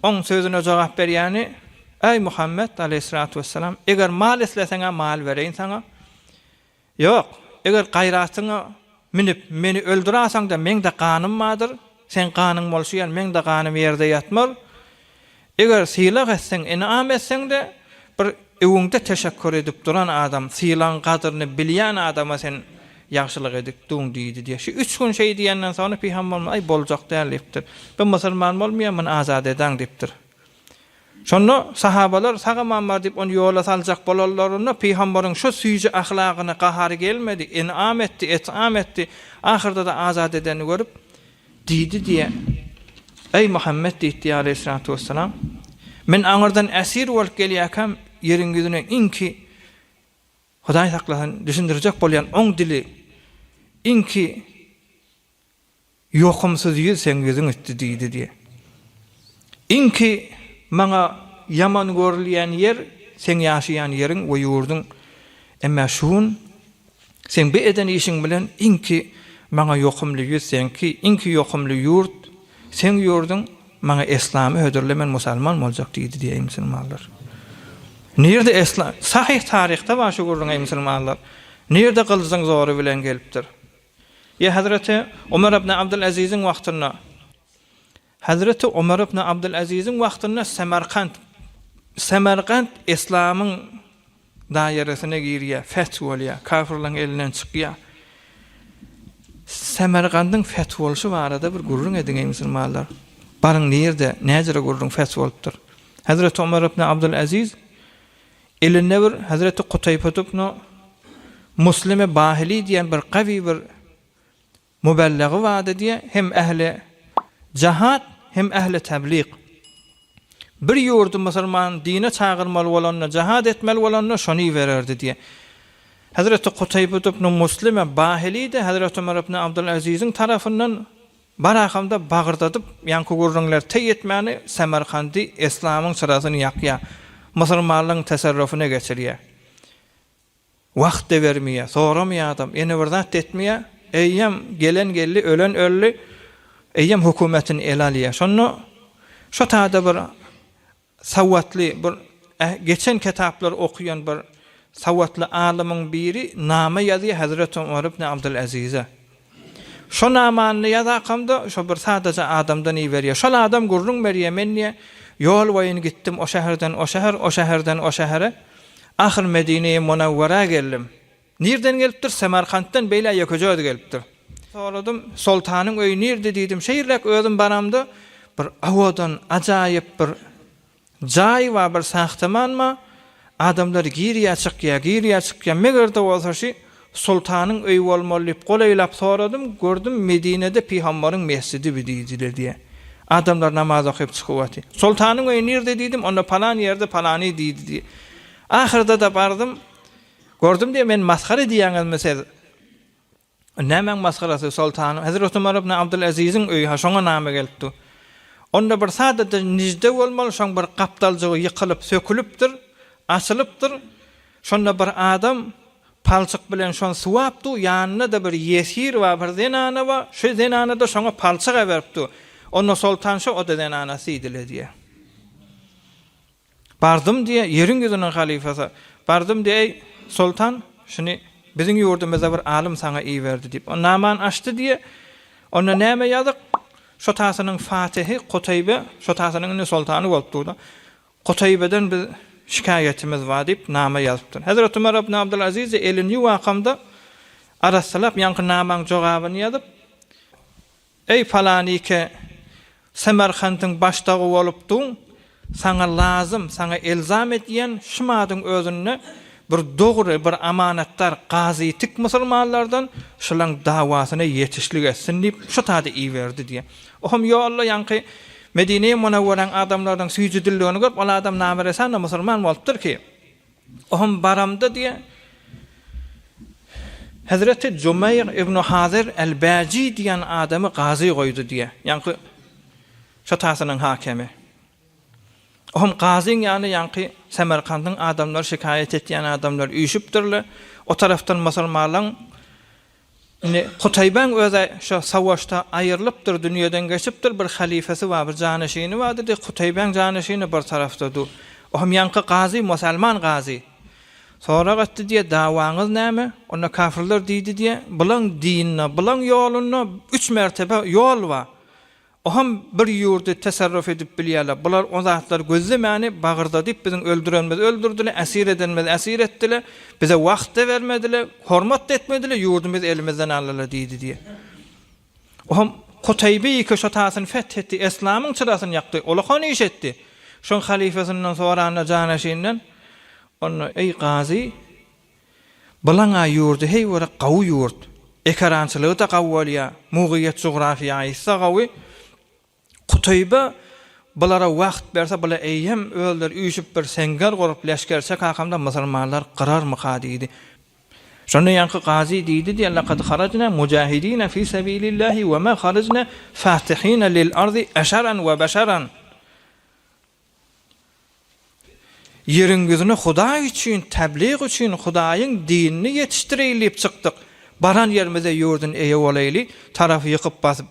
oň sözüne jogap berýäni: "Ey Muhammed aleyhissalatu vesselam, eger mal isleseňe mal bereýin saňa. Ýok, eger gaýratyňa minip meni öldüräsäň da meňde ganym bardyr. Sen ganyň bolşýan, meňde ganym ýerde ýatmar. Eger syýlak etseň, inam etseň de bir öwüňde teşekkür edip duran adam, syýlan gadyryny bilýän adama sen ýagşylyk edip duň diýdi diýe. Şu 3 gün şey diýenden sonra Peygamber ay boljak däl dipdir. Ben musulman bolmaýam, men azad edeň dipdir. Şonu sahabalar sagamamar dip onu ýola saljak bolarlaryna Peýgamberiň şu süýji ahlagyna gahary gelmedi, inam etdi, etam etdi. Ahyrda da azad edeni görüp diýdi diýe. Ey Muhammed diýdi aleyhissalatu vesselam, men aňyrdan esir bolup gelýäkem, ýeriň ýüzüne inki Hudaý saklasyn düşündirjek bolýan oň dili inki ýokumsuz ýüz sen ýüzüň üstü diýdi diýe. Inki maňa yaman görülýän yer sen ýaşaýan ýeriň we ýurdun, emma şuun sen bir eden işin bilen inki maňa ýokumly ýüz senki, inki ýokumly ýurt sen ýurdun, maňa islamy hödürlemen musulman boljak diýdi diýe musulmanlar. Nerede İslam? Sahih tarihte var şu gurrun ey musulmanlar. Nerede kılızın zoru bilen gelipdir? Ya Hazreti Ömer ibn Abdülaziz'in vaktında Hazreti Ömer ibn Abdülaziz'in vaktında Semerkant İslam'ın dairesine giriyor, fetholuyor, kafirlerin elinden çıkıyor. Semerkant'ın fetholuşu var arada bir gurrun edin ey musulmanlar. Barın nerede, necere gurrun fetholupdur? Hazreti Ömer ibn Abdülaziz elinde bir Hazreti Kutayba ibn Muslime Bahili diýen bir qawi bir mübelliği wada diye hem ehli cihat hem ehli tebliğ. Bir ýurdu musulman dine çağırmaly bolanna, cihat etmeli bolanna şonu bererdi diye. Hazreti Kutayba ibn Muslime Bahili de Hazreti Ömer ibn Abdülaziz'in tarafından barahamda bagyrdadyp ýanky gurrunlar tey etmäni Semerkandi İslamyň sırasyny ýakýar. Musulmanlyň tasarrufuna geçirýär. Wagt bermeýär, soramýar adam, ene bir zat etmeýär. Eýem gelen gelli, ölen ölli. Eýem hökümetin elalýar. Şonu şu taýda bir sawatly bir geçen kitaplar okuyan bir sawatly alymyň biri nama ýazýar Hazreti Ömer ibn Abdülazize. Şu namany ýazakamda şu bir sadaca adamdan iýerýär. Şol adam gurrun berýär menniýe. Yol boyun gittim o şäherden o şäher, o şäherden o şähere. Ahir Medine'ye Munawwara geldim. Nerden gelipdir? Semerkant'tan beýle ýökejöde gelipdir. Soradım, sultanın öýü nerede diýdim. Şeýrek özüm baramda bir awadan ajaýyp bir jaý we bir sahtamanma adamlar giriýe çykýar megerde bolsaşy sultanyň öýü bolmaly diýip golaýlap soradım. Gördüm Medine'de Peygamberin mescidi bidiýdiler diye. Adamlar namaz okyp çykypdy. Sultanyň öýü nerede diýdim. Onda palan ýerde palany diýdi diye. Ahyrda da bardım. Gördüm diye men maskara diýäňiz mesele. Nämen maskarasy sultanyň Hazrat Umar ibn Abdulaziziň öýü ha şoňa näme gelipdi. Onda bir sadada nijde bolmaly, şoň bir gapdaljygy ýykylyp sökülipdir, açylypdyr. Şonda bir adam palçyk bilen şonu suwapdy, ýanyna da bir ýesir we bir zenana we şu zenana da şoňa palçyk beripdi. Onda sultan şu o da zenanasy idile diye. Bardım diye ýeriň ýüzüniň halifasy. Bardım diye sultan şunu bizim ýurdumyzda bir alim sana iyi verdi diýip. O naman açdy diye. Onda näme ýazyk? Şu tasynyň Fatihi Qutaybe, şu tasynyň sultany bolupdy. Qutaybeden bir şikayetimiz var diýip nama ýazypdyr. Hazrat Umar ibn Abdulaziz elini waqamda arasalap ýanky namaň jogabyny ýazyp, "Ey falanike, Semerkantyň başdagy bolupdyň, sana lazım, sana elzam etýän şumadyň özüne bir dogry, bir amanatlar gazy tik musulmanlardan şolaň dawasyna ýetişlik etsin diýip şu taýda iyi berdi diye. Ohum yo Allah ýanky Medine-i Munawwaraň adamlardan süýji dilligini görüp, ol adam nameresan da musulman bolupdyr ki. Ohum baramda diye Hazreti Jumayr ibn Hazir el-Baji diýen adamy gazy goýdy diye. Ýanky şu tasynyň hakimi. Ohum gazyň ýanky Semerkandyň adamlar şikayet etýän adamlar üýşüpdirler. O taraftan musulmanlaryň Qutayban öze şu savaşta ayrılıpdyr, dünýeden geçipdir, bir halifesi we bir janyşyny bardy. Qutayban janyşyny bir tarafdadyr. Ohum ýanky gazy musulman gazy. Sonra gatdy diye dawaňyz näme? Onda kafirler diýdi diye, bulan dinine, bulan ýoluny 3 mertebe ýol bar. Ohum bir ýurdy tasarruf edip bilýärler. Bular o zatlar gözlemäni bagyrda diýip biziň öldürdiler, esir edenmez esir etdiler. Bize wagt da bermediler, hormat da etmediler, ýurdumyz elimizden aldylar diýdi diye. Ohum Qutaybe ki şu tasyny fethetdi, İslamyň çyrasyny ýakdy, olahan iş etdi. Şoň halifesinden sonra janyşynyň onu ey gazy, bulaňa ýurdy hey wara gawy ýurt. Ekarançylygy da gawwalya, mugyýet jografia ýa gawy. Qutaybe bulara wagt berse bula eýem öldür üýşüp bir senger gorup leşkerse hakamda musulmanlar qırarmy diýdi. Şonu ýanky gazy diýdi diýe laqad kharajna mujahidin fi sabilillahi we ma kharajna fatihin lil ardi asharan we basharan. Ýeriň gözüne Hudaý üçin, tebliğ üçin, Hudaýyň dinini ýetişdirýip çykdyk. Baran ýerimize ýurdun eýe bolayly, tarafy ýykyp basyp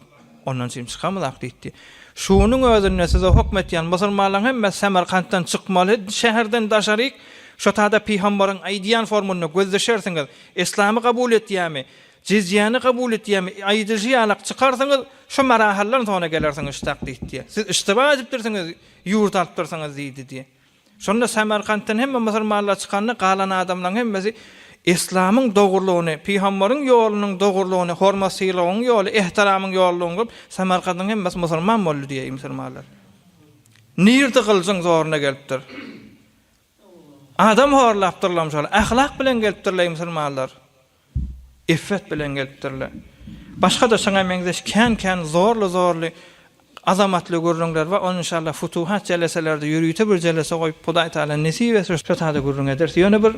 ondan çym çykamyzak diýdi. Şunun özüne size hukmetýän musulmanlaryň hemme Semerkantdan çykmaly, şäherden daşaryk, şu taýda Peýgamberiň aýdýan formulyny gözleşersiňiz, İslamy kabul etýärmi, jizyany kabul etýärmi, aýdyjy alak çykarsaňyz, şu marahallardan sonra gelersiňiz takdiýdi. Siz istiba edipdirsiňiz, ýurt alypdyrsaňyz diýdi diye. Şonda Semerkantdan hemme musulmanlar çykanyny galan adamlaryň hemmesi İslamyň dogurlugyny, Peýgamberiň ýolunyň dogurlugyny, hormatsylygyň ýoly, ihtiramyň ýolunyň Semerkantyň hemmesi musulman boldy diýe musulmanlar. Nirde kılsın zoruna gelipdir. Adam horlapdyrlar şol, ahlak bilen gelipdirler musulmanlar. İffet bilen gelipdirler. Başga da şoňa meňzeş kän zorly azamatly görüňler we onu inşallah futuhat jeleselerde ýürüýte bir jelese goýup Hudaý Taala nesip etsin şu taýda görüňeder. Ýöne bir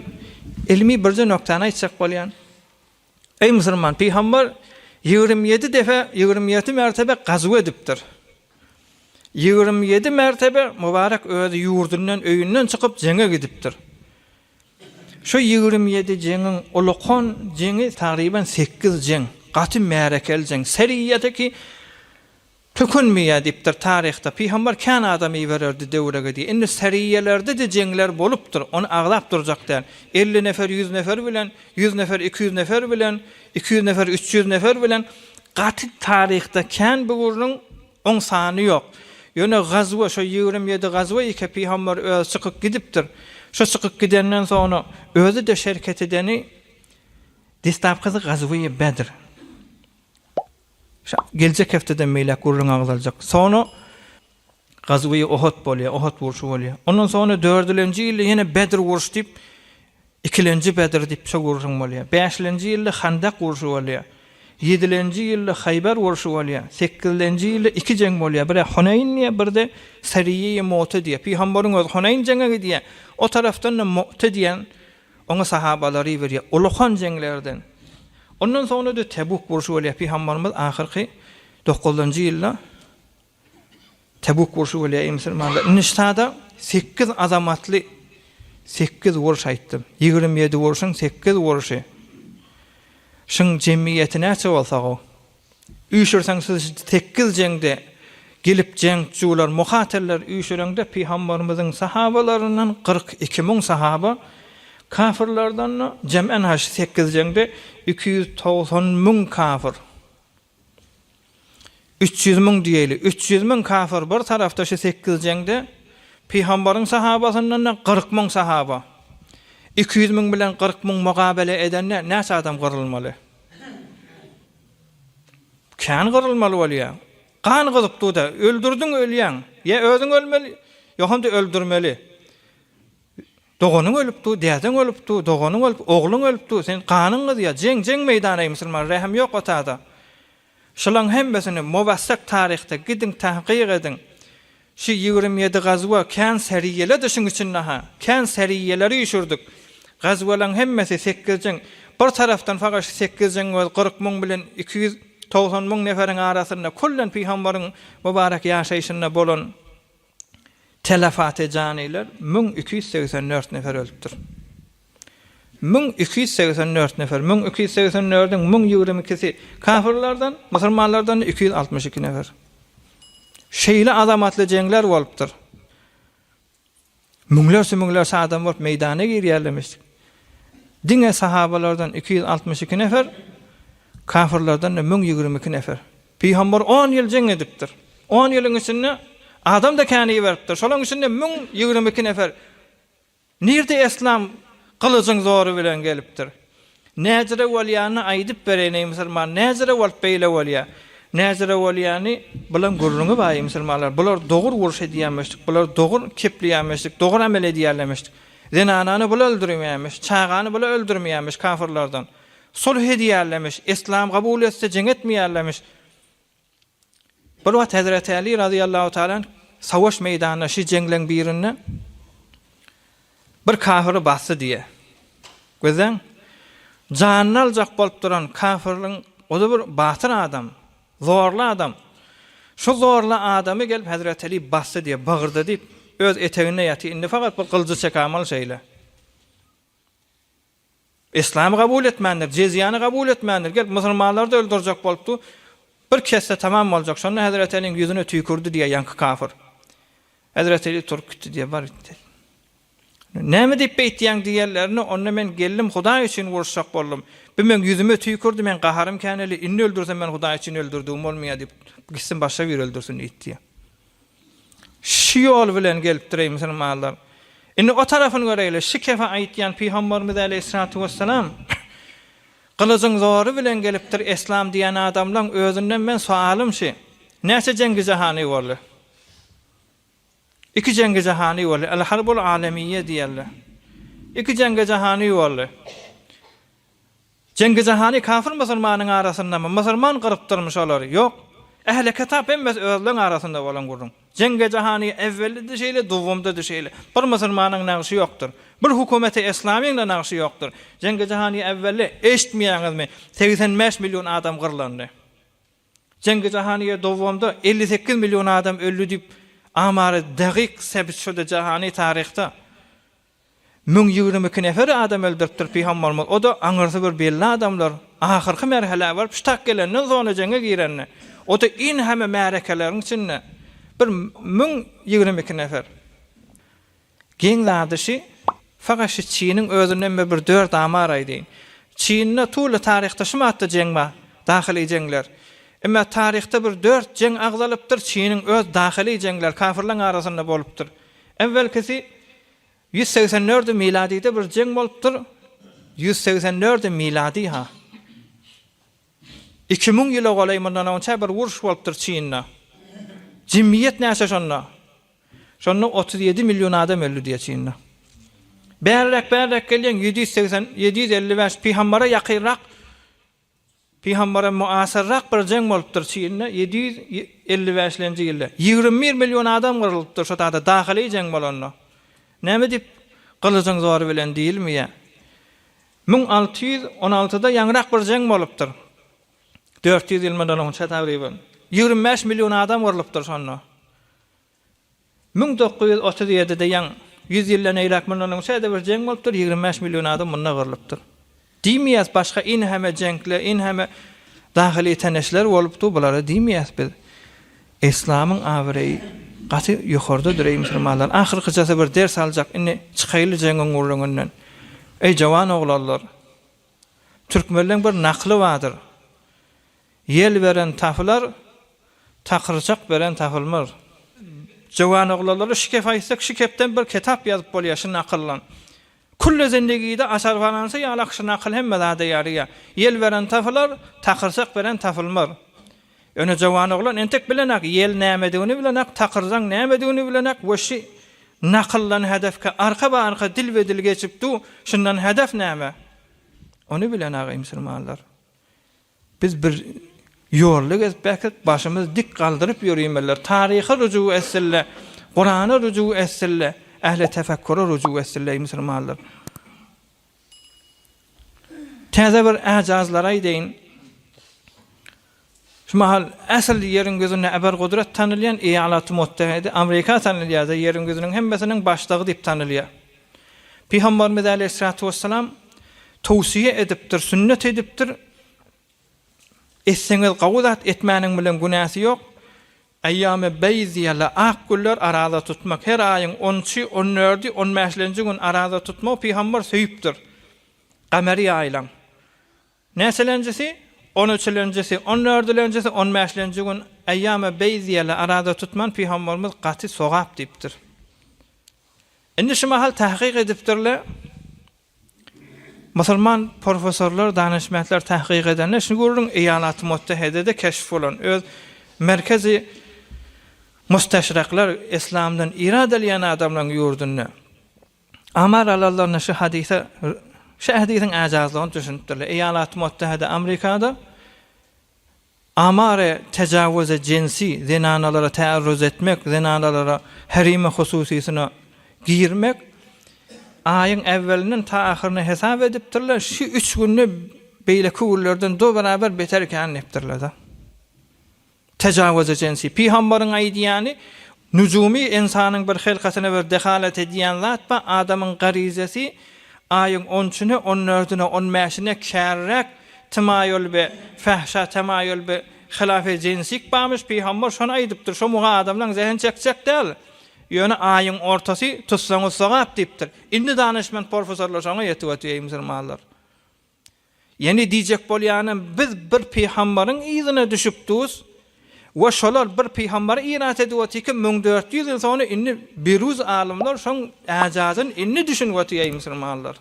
ilmi bir noktany aýtsak bolýan. Ey musulman, Peýgamber 27 mertebe gazwy edipdir. 27 mertebe mübarek öz ýurdundan öýünden çykyp jeňe gidipdir. Şu 27 jeňiň ulukon jeňi taryban 8 jeň, gaty märekel jeň, seriýeteki tökünmeýär diýipdir taryhda. Peýgamber kän adamy bererdi döwrege diýip. Indi seriýelerde de jeňler bolupdyr. Onu aglap durjaklar. 50 nefer, 100 nefer bilen, 100 nefer, 200 nefer bilen, 200 nefer, 300 nefer bilen gaty taryhda kän bugurnyň oň sany ýok. Ýöne gazwa şu 27 gazwa iki Peýgamber öz çykyp gidipdir. Şu çykyp gidenden soňra özü de şerket edeni distapkyzy gazwy Bedr. Gelecek hefteden meylek gurrun ağzalacak. Sonra Gazve-i Uhud bolýar, Uhud wurşy bolýar. Ondan sonra 4-nji ýylda ýene Bedr wurşy diýip 2-nji Bedr diýip şo gurrun bolýar. 5-nji ýylda Handak wurşy bolýar. 7-nji ýylda Haybar wurşy bolýar. 8-nji ýylda 2 jeng bolýar. Biri Hunayn diýip, birde Sariye-i Mu'ta diýip. Peýgamberiň öz Hunayn jengi diýip. O tarafdan da Mu'ta diýen oňa sahabalary berýär. Ulughan jenglerden. Ondan sonra da Tebuk wurşy bolýar. Peýgamberimiz ahyrky 9-njy ýylda Tebuk wurşy bolýar musulmanlar. Niştada 8 azamatly 8 wurş aýtdym. 27 wurşyň 8 wurşy. Şun jemgyýeti näçe bolsa-da üýşürseň siz 8 jengde gelip jengçiler, muhaterler üýşürende Peýgamberimiziň sahabalaryndan 42.000 sahaba kafirlerden cem'en haş 8 jengde 290.000 kafir. 300.000 diýeli, 300.000 kafir bir tarafda şu 8 jengde Peýgamberiň sahabasyndan 40.000 sahaba. 200.000 bilen 40.000 mugabele edenler näçe adam gyrylmaly? Kän gyrylmaly bolýar? Kan gyzypdy da öldürdüň ölýän. Ya özüň ölmeli, ýa-da öldürmeli. Doganyň ölüpdi, däzeň ölüpdi, doganyň ölüp, ogluň ölüpdi. Sen kanyň gyzýar, jeng meýdany musulman rahm ýok otada. Şolaň hemmesini muvassak taryhda gidin tahqiq edin. Şu 27 gazwa kän seriýeler düşün için naha. Kän seriýeleri ýüşürdik. Gazwalaryň hemmesi 8 jeng. Bir tarafdan faqat 8 jeng we 40.000 bilen 290.000 neferiň arasynda kullen Peýgamberiň mübarek ýaşaýyşynda bolan telafat ejanylar 1284 nefer öldürdür. 1284 nefer, 1284'ün 1022'si kafirlerden, musulmanlardan 262 nefer. Şeýle azamatly jengler bolupdyr. Müňlerse adam bolup meýdana girýärlemiş. Diňe sahabalardan 262 nefer, kafirlerden 1022 nefer. Peýgamber 10 ýyl jeng edipdir. 10 ýylyň içinde adam da kany beripdir. Şolaň içinde 1022 nefer. Nirde İslam kılıcın zoru bilen gelipdir. Näzire waliyany aýdyp berene musulman, näzire wal beýle waliya. Näzire waliyany bilen gurruňy baý musulmanlar. Bular dogur wurş edýärmişdik, bular dogur keplýärmişdik, dogur amel edýärlemişdik. Zenanany bular öldürmeýärmiş, çağany bular öldürmeýärmiş kafirlerden. Sulh edýärlemiş, İslam kabul etse jeng etmeýärlemiş. Bir wagt Hazreti Ali radıyallahu taala savaş meýdanyna şu jengleň birinde bir kafiri basdy diye. Gözen janyny aljak bolup duran kafirliň o da bir batyn adam, zorly adam. Şu zorly adamy gelip Hazreti Ali basdy diye bagyrdy diýip öz etegine ýaty indi faqat bir kılıcı çekamal şeýle. İslam kabul etmändir, jizýany kabul etmändir. Gelip musulmanlary da öldürjek bolupdy. Bir kesse tamam boljak. Şonda Hazreti Ali'nin yüzüne tüýkürdi diye ýanky kafir. Hazreti Ali turkutdy diye bar etdi. Näme diýip beýtýän diýerlerini onda men geldim Hudaý üçin wurşak boldum. Bu men yüzüme tüýkürdi, men gaharym käneli, inni öldürsem men Hudaý üçin öldürdim bolmaýar diýip gitsin başga bir öldürsün diýdi. Şu ýol bilen gelip durýar musulmanlar. Inni o tarafyny göreýle, şu kefe aýtýan Peýgamberimiz aleyhissalatu vesselam kılıcın zoru bilen gelipdir İslam diýen adamlaň özünden men sualym şi. Näçe jengi jahany boldy? 2 jengi jahany boldy. El-harbul alamiyye diýerler. 2 jengi jahany boldy. Jengi jahany kafir musulmanyň arasynda mı? Musulman gyrypdyrmyş olary. Ýok. Ehli kitap emmes özleň arasynda bolan gurrun. Jengi jahany evveldi şeýle, dowamda şeýle. Bir musulmanyň nagsy ýokdur. Bir hukumeti İslamiýeň nagsy ýokdur. Jengi jahany evvelli eşitmeýäňizmi? 85 milyon adam gyrlandy. Jengi jahany dowamda 58 milyon adam öldü diýip amary dagyk sebit şurda jahany taryhda 1022 nefer adam öldüripdir Peýgamberimiz. O da aňyrsy bir belli adamlar. Ahyrky merhele bar, piştak gelenden soňra jenge girenler. O da in heme märekeleriň içinde bir 1022 nefer. Geňlärdi faqat şu Çin'in özünden bir 4 amar aýdyn. Çin'ne tuly taryhda şumatda jeng bar, dahyly jengler. Emma taryhda bir 4 jeng agzalypdyr, Çin'in öz dahyly jengler kafirlaryň arasynda bolupdyr. Evvelkisi 184 miladide bir jeng bolupdyr. 184 miladi ha. 2000 ýyla golaýmandan onça bir uruş bolupdyr Çin'de. Cemiyet näçe şonna? Şonna 37 milyon adam öldü diye Çin'de. Berlek gelýän 755 peýgambara ýakynrak peýgambara muasirrak bir jeng bolupdyr Çin'de 755-nji ýylda. 21 milyon adam gyrlypdyr şo taýda dahyly jeng bolanna. Näme dip gylyjyň zory bilen diýilmi ýa? 1616-da ýangyrak bir jeng bolupdyr. 400 ýyldan onça taýriben. 25 milyon adam gyrlypdyr şonda. 1937-de ýan 100 ýyldan eýrak mundan onça bir jeng bolupdyr, 25 milyon adam mundan gyrlypdyr. Diýmeýäs başga in heme jengler, in heme dahyly teneşler bolupdy, bulara diýmeýäs biz. İslamyň awry gaty ýokarda durýar musulmanlar. Ahyrkyjasy bir ders aljak, inni çykaýly jengiň urlugyndan. Ey jawan oglanlar. Türkmenliň bir nakly vardyr. Yel beren taflar, takırçak beren tafılmır. Jawan oglanlar şikep aýtsak, şikepden bir kitap ýazyp bolýar, nakyllan. Kulle zendegide asar falansa ýalakşy nakıl hemme zada ýarýar. Yel beren taflar, takırçak beren tafılmır. Öne jawan oglan entek bilenak, yel nämedigini bilenak, takırzaň nämedigini bilenak, weşi nakyllan hedefke arka dil we dil geçipdi, şundan hedef näme? Onu bilenak musulmanlar. Biz bir ýolly gezbäket başymyz dik galdyryp ýörýärler. Taryhy ruju etselle, Qur'ana ruju etselle, ähli tefekkura ruju etselle musulmanlar. Täze bir äjazlara deyin. Şu mahal asl yerin gözüne eber gudret tanylýan Eýalat-ı Muttahide Amerika tanylýar, yerin gözüniň hemmesiniň başlygy diýip tanylýar. Peýgamberimiz aleyhissalatu vesselam towsiýe edipdir, sünnet edipdir. Esseňiz gawdat etmäniň bilen günäsi ýok. Aýyamy beýziýala ak güller arada tutmak. Her aýyň 10-çy, 14-ü, 15-nji gün arada tutmak peýgamber söýüpdir. Qamary aýlan. Näselenjisi 13-nji, 14-nji, 15-nji gün aýyamy beýziýala arada tutman peýgamberimiz gaty sogap diýipdir. Indi şu mahal tahqiq edipdirler. Musulman professorlar, danışmanlar tahqiq edenler şunu görürün Eýalat-ı Muttahide'de keşf bolan öz merkezi mustaşraklar İslamdan irad edýän adamlaryň ýurduna amar alallarna şu hadisin ajazlygyny düşünipdirler. Eýalat-ı Muttahide Amerikada amare tejawüze cinsi zinanalara taarruz etmek, zinanalara herime hususiýetine girmek ayın evvelinden ta ahirine hesap edipdirler. Şu 3 günni beýle kugullardan do beraber beter eken nepdirler da. Tejawüze cinsi. Peýgamberiň aýdýany nujumi insanyň bir hilkatyna bir dehalat edýän zat ba adamyň garizesi ayın 13-üne, 14-üne, 15-ine kärrek tamayul be fahşa tamayul be hilafe cinsik bamış peýgamber şonu aýdypdyr. Şo muga adamlaryň zehen çekjek däl. Ýöne aýyň ortasy tutsaňyz sogap diýipdir. Indi danışman professorlar şoňa ýetip musulmanlar. Ýani diýjek bolýanym biz bir peýgamberiň ýyzyna düşüpdüz we şolar bir peýgamberi irad edýär ki 1400 ýyl sonra indi biruz alimler şoň äjazyny indi düşünýär musulmanlar.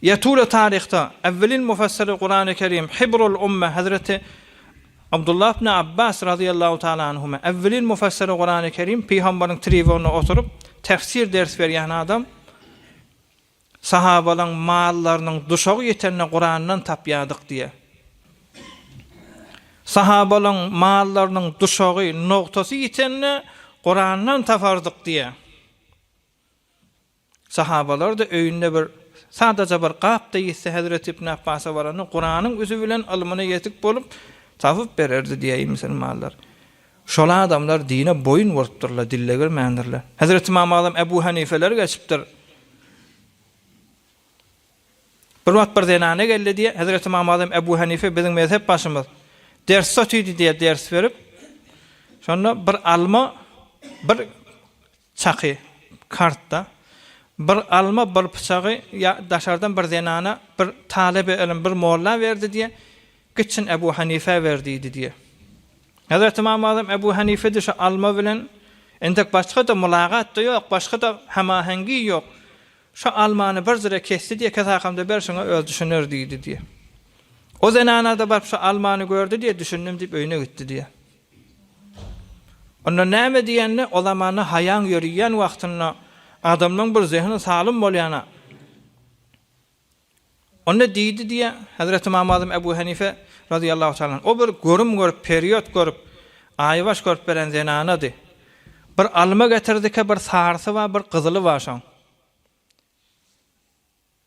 Ýetule taryhda evvelin mufassiri Qur'an-ı Kerim Hibrul Ummah Hazreti Abdullah ibn Abbas radıyallahu ta'ala anhuma evvelin mufassiri Qur'an-ı Kerim peýgamberiň tribununa oturup tefsir ders berýän adam sahabalaryň mallarynyň duşagy ýetenne Qur'andan tapýadyk diye. Sahabalaryň mallarynyň duşagy noktasy ýetenne Qur'andan tafardyk diye. Sahabalar da öýünde bir sadece bir gapda ýetse Hazreti İbn Abbas'a barany Qur'anyň özü bilen ilmine ýetik bolup tapyp bererdi diýýär musulmanlar. Şola adamlar dine boyun wurtdyrlar, dille görmändirler. Hazreti İmam Azam Ebu Hanifeler geçipdir. Bir wagt bir zenane geldi diye Hazreti İmam Azam Ebu Hanife biziň mezhep başymyz ders satýdy diye ders berip şonda bir alma bir çaky kartda bir alma bir pyçagy daşardan bir zenana bir talebe ilim bir molla berdi diye geçin Ebu Hanife verdiydi diye. Hazreti İmam Azam Ebu Hanife de şu alma bilen entek başga da mulagat da ýok, başga da hamahengi ýok. Şu almany bir zire kesdi diye kesakamda ber şoňa öz düşünür diýdi diye. O zenana da barıp şu Almanı gördü diye düşündüm deyip öyüne gitti diye. Onda näme diýende o zamany hayan ýörýän wagtynda adamyň bir zehni salym bolýana. Onda diýdi diye Hazrat İmam Azam Ebu Hanife radıyallahu ta'ala o bir görüp period görüp aybaş görüp beren zenanady. Bir alma getirdi bir sarsy we bir gyzyly başan.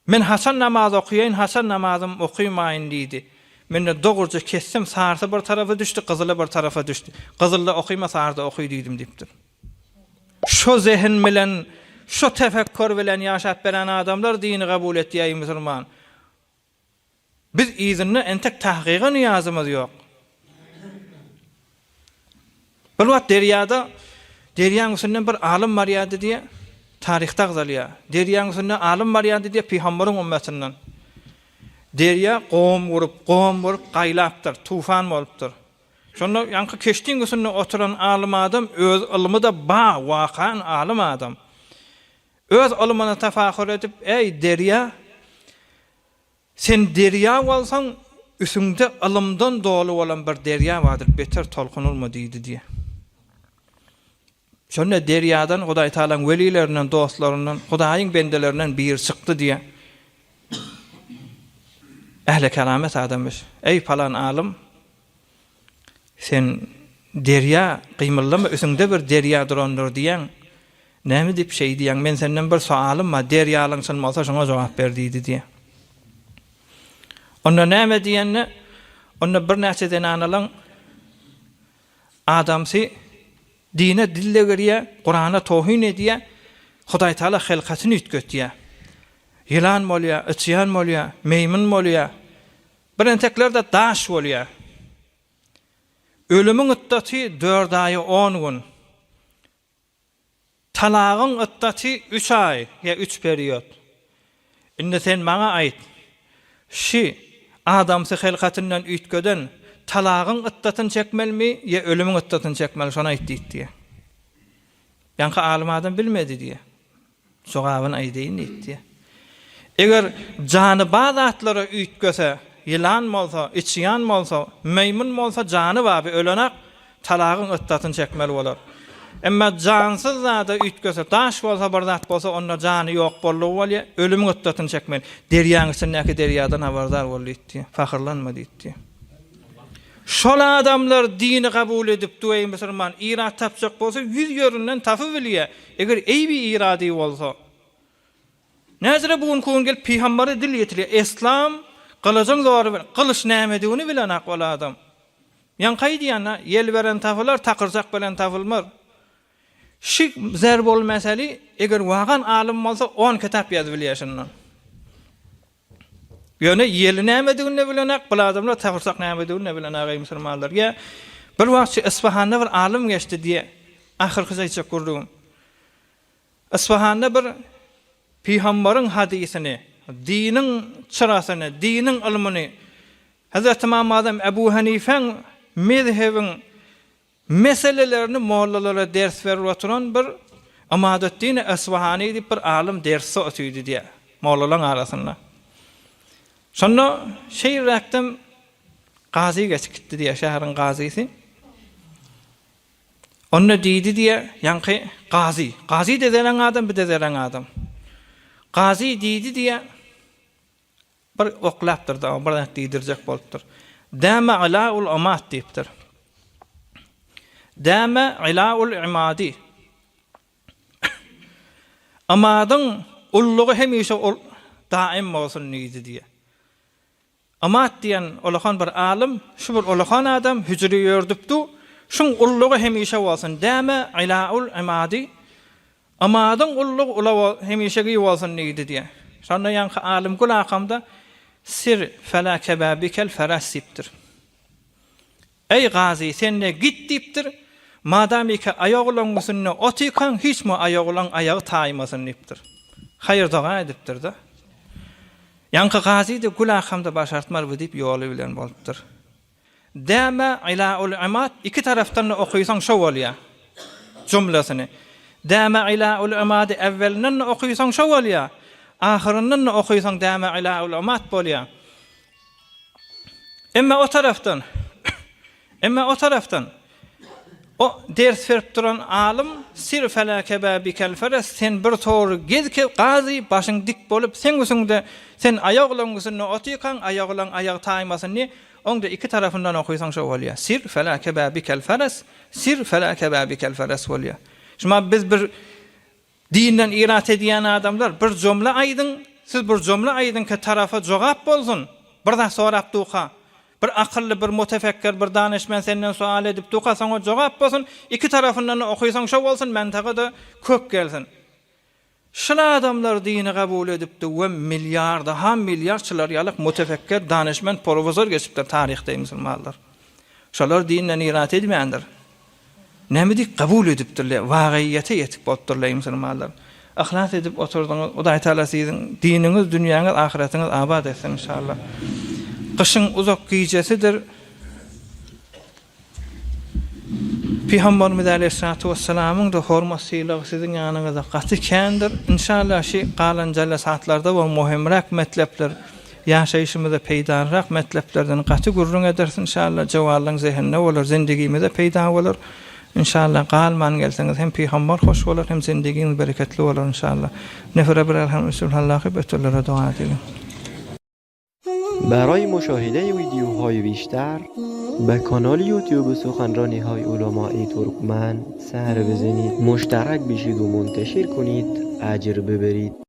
Men hasan namaz okuýan, hasan namazym okuýmaýyn diýdi. Men de dogurca kessim, sarsy bir tarafa düşdi, gyzyly bir tarafa düşdi. Gyzylda okuýma, sarda okuý diýdim diýipdir. Şo zehn bilen, şo tefekkür bilen ýaşap beren adamlar dini kabul etdi ey musulman. Biz izinle entek tahqiqa niyazımız yok. Bir wagt derýanyň üstünden bir alim bar ýady diye tarihta gazalya. Derýanyň üstünden alim bar ýady diye peýgamberiň ümmetinden. Derýa gowum gurup gaýlapdyr, tufan bolupdyr. Şonda ýanky keşdiň üstünde oturan alim adam öz ilmi da wakan alim adam. Öz ilmine tafahür edip ey derýa sen derya bolsaň üsüňde ilmdan dolu bolan bir derya vardır, beter tolkunulma diýdi diye. Şonda deryadan Hudaý Taalaň welilerinden, dostlarynyň, Hudaýyň bendelerinden bir çykdy diye. Ähli keramet adamyş. Ey falan alim, sen derya gymyllymy üsüňde bir derya durandyr diýen. Näme diýip şey diýen? Men senden bir soalym bar, deryalyň sen bolsa şoňa jogap ber diýdi diye. Onda näme diýenne? Onda bir näçe denanalan adamsy dine dille geriye, Kur'an'a tohün ediye, Hudaý Taala helkatyny ütgetdiýär. Ýylan bolýar, içýän bolýar, meýmun bolýar. Bir enteklerde daş bolýar. Ölümüň ıtdaty 4 aý 10 gün. Talagyň ıtdaty 3 ay ya 3 period. Indi sen maňa aýt. Şi adamsy helkatynyň ütgeden talagyň ıtdatyny çekmelmi ya ölümüň ıtdatyny çekmeli şonu aýt diýdi. Ýanky alim adam bilmedi diýe. Sogabyny aýdyň diýdi. Eger jany bazatlara ütgese, ýylan bolsa, içýän bolsa, meýmun bolsa jany baby ölenek talagyň ıtdatyny çekmeli bolar. Emma jansyz zada ütgese, taş bolsa, bardat bolsa, onda jany ýok bolýar bolýar, ölümüň ıtdatyny çekmeli. Derýanyň içindäki derýadan habardar bolýar. Fahrlanma diýdi. Şol adamlar dini kabul edip duýy musulman ira tapjak bolsa 100 ýerinden tapy bilýär. Eger eýbi irady bolsa näzire bugun kun gelip peýgamberi dil ýetirýär. İslam kılıçın zoru bilen, kılıç näme diýeni bilen aqwal adam. Ýanky diýene ýel beren tapylar takyrjak bilen tapylmar. Şi zer bol meseli eger wagan alim bolsa 10 kitap ýazyp bilýär şondan. Ýöne ýeli näme diýeni bilen aqwal adamlar takyrjak näme diýeni bilen aqay musulmanlar. Ya bir wagt Isfahanda bir alim geçdi diye ahyrkyja çek gurdum. Isfahanda bir peýgamberiň hadisini, diniň çyrasyny, diniň ilmini Hazrat İmam Azam Ebu Hanifeň mezhebiň meselelerini mollalara ders berip oturan bir Amaduddin Isfahani diýip bir alim dersi ötüýdi diye mollalar arasynda. Şonda şeýle rakdym gazy geçipdi diye şäheriň gazysi. Onda diýdi diye ýanky gazy deden adam bir deden adam. Gazy diýdi diye bir oklapdyr da, bir diýdirjek bolupdyr. Dama alaul amat diýipdir. Dama ilaul imadi. Amadyň ullugy hemişe daim bolsun diýdi diye. Amat diýen olahan bir alim, şu bir olahan adam hüjri ýördüpdi. Şuň ullugy hemişe bolsun. Dama ilaul imadi. Amadyň ullugy ulawa hemişegi bolsun diýdi diye. Şonda ýanky alim gulakamda sir fala kebabikel farasipdir. Ey gazy sende git diýipdir. Madamiki ayagulaň musunna otykan hiç mi ayagulaň ayagy taýmasyn diýipdir. Haýır daga edipdir da. Ýanky gazy de gulakamda başartmar diýip ýoly bilen bolupdyr. Dama ilaul amat iki tarafdan okuýsaň şo bolýar. Jumlasini. Dama ilaul amad evvelinden okuýsaň şo bolýar. Ahyryndan okuýsaň dama ilaul amat bolýar. Emma o taraftan o ders verip duran alim sir felake babikel feres sen bir toru gezki gazi başın dik bolup sen üsüngde sen ayaglaryňyny otykan ayaglaryň ayag taýmasyny onda iki tarafından okuýsaň şo bolýar. Sir felake babikel feres sir felake babikel feres bolýar. Şuna biz bir dinden irat edýän adamlar bir jomla aýdyn siz bir jomla aýdyn ki tarafa jogap bolsun. Bir da sorap duqa bir akıllı, bir mutefekkir, bir danışman senden sual edip duqasan o jogap bolsun, iki tarafından okuýsaň şo bolsun, mentagada köp gelsin. Şuna adamlar dini kabul edipdi ve milyarçılar yalık mutefekkir, danışman, profesör geçipdir tarihte musulmanlar. Şolar dinden irat edmeýändir. Nämedik kabul edipdirler, waqiýete yetip bolupdyrlar musulmanlar. Ahlat edip oturduğunuz, o da Aytaala sizin dininiz, dünýäňiz, ahiretiniz abad etsin inşallah. Kışın uzak giyicesidir. Peygamberimiz Aleyhissalatu vesselam'ın da hormasyla sizin ýanyňyza gaty kendir. İnşallah galan jalla saatlarda we muhimrak metlepler ýaşaýyşymyzda peýdarak metleplerden gaty gurrun edersin inşallah. Jawallaryň zehinne bolar, zindegimizde peýda bolar. İnşallah galman gelseňiz hem peýgamber hoş bolar hem zindegiňiz bereketli bolar inşallah. Nefere bir elhamdülillah betullara dua edelim. برای مشاهده ویدیوهای بیشتر به کانال یوتیوب سخنرانی های علمای ترکمن سر بزنید، مشترک بشید و منتشر کنید، اجر ببرید.